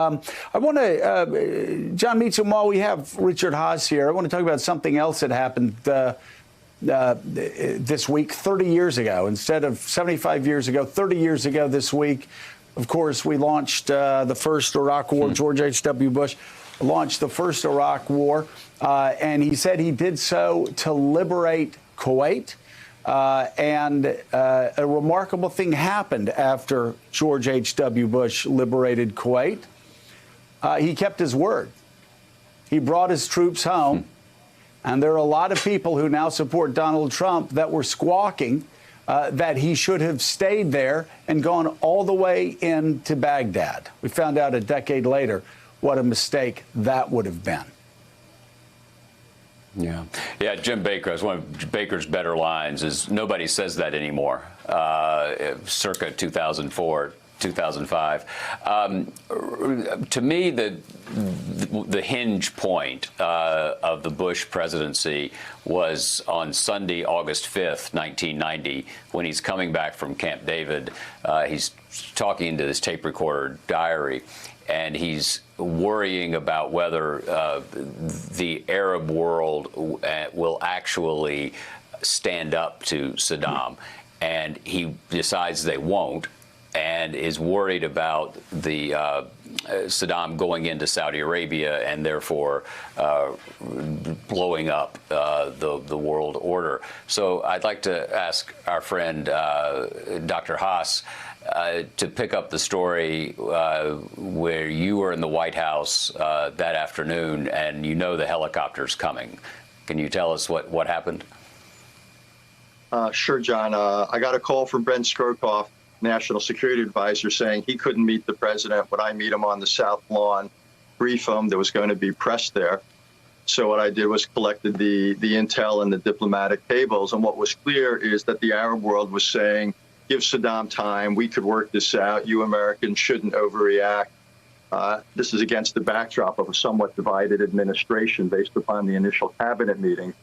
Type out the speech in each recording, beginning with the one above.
I want to, John Meacham, while we have Richard Haass here, I want to talk about something else that happened this week, 30 years ago. Instead of 75 years ago, 30 years ago this week, of course, we launched the first Iraq War. George H.W. Bush launched the first Iraq War, and he said he did so to liberate Kuwait. And a remarkable thing happened after George H.W. Bush liberated Kuwait. He kept his word. He brought his troops home. And there are a lot of people who now support Donald Trump that were squawking that he should have stayed there and gone all the way into Baghdad. We found out a decade later what a mistake that would have been. Yeah, Jim Baker, one of Baker's better lines is nobody says that anymore, circa 2004. 2005. To me, the hinge point of the Bush presidency was on Sunday, August 5th, 1990, when he's coming back from Camp David. He's talking into this tape recorder diary, and he's worrying about whether the Arab world will actually stand up to Saddam. And he decides they won't, and is worried about the Saddam going into Saudi Arabia and therefore blowing up the world order. So I'd like to ask our friend Dr. Haass to pick up the story where you were in the White House that afternoon, and you know the helicopter's coming. Can you tell us what happened? Sure, John. I got a call from Brent Scowcroft, National Security Advisor, saying he couldn't meet the president. Would I meet him on the South Lawn, brief him? There was going to be press there. So what I did was collected the intel and the diplomatic cables. And what was clear is that the Arab world was saying, give Saddam time. We could work this out. You Americans shouldn't overreact. This is against the backdrop of a somewhat divided administration based upon the initial cabinet meeting.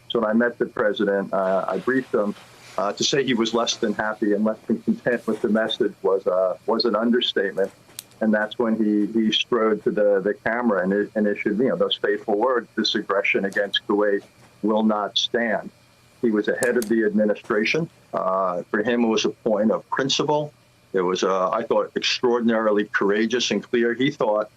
So when I met the president, I briefed him. To say he was less than happy and less than content with the message was an understatement. And that's when he strode to the camera and issued, those fateful words: "This aggression against Kuwait will not stand." He was ahead of the administration. For him, it was a point of principle. It was, I thought, extraordinarily courageous and clear. He thought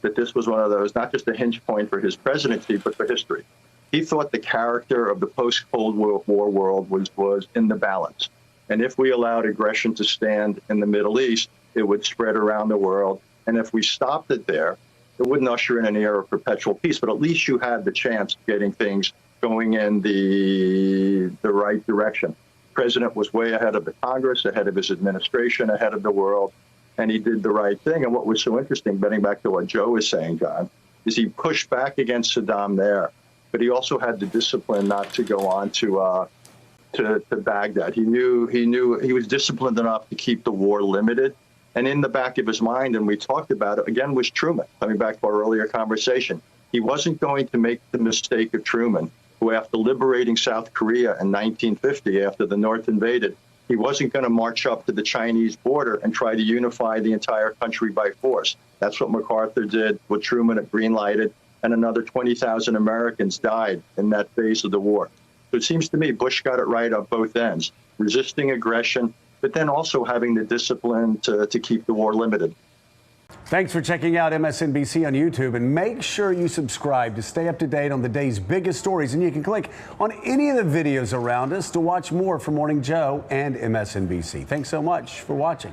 that this was one of those, not just a hinge point for his presidency, but for history. He thought the character of the post-Cold War world was in the balance. And if we allowed aggression to stand in the Middle East, it would spread around the world. And if we stopped it there, it wouldn't usher in an era of perpetual peace, but at least you had the chance of getting things going in the right direction. The president was way ahead of the Congress, ahead of his administration, ahead of the world, and he did the right thing. And what was so interesting, getting back to what Joe was saying, John, is he pushed back against Saddam there. But he also had the discipline not to go on to Baghdad. He knew he was disciplined enough to keep the war limited. And in the back of his mind, and we talked about it, again, was Truman. Coming back to our earlier conversation, he wasn't going to make the mistake of Truman, who after liberating South Korea in 1950, after the North invaded, he wasn't going to march up to the Chinese border and try to unify the entire country by force. That's what MacArthur did, what Truman had green-lighted. And another 20,000 Americans died in that phase of the war. So it seems to me Bush got it right on both ends, resisting aggression, but then also having the discipline to keep the war limited. Thanks for checking out MSNBC on YouTube, and make sure you subscribe to stay up to date on the day's biggest stories. And you can click on any of the videos around us to watch more from Morning Joe and MSNBC. Thanks so much for watching.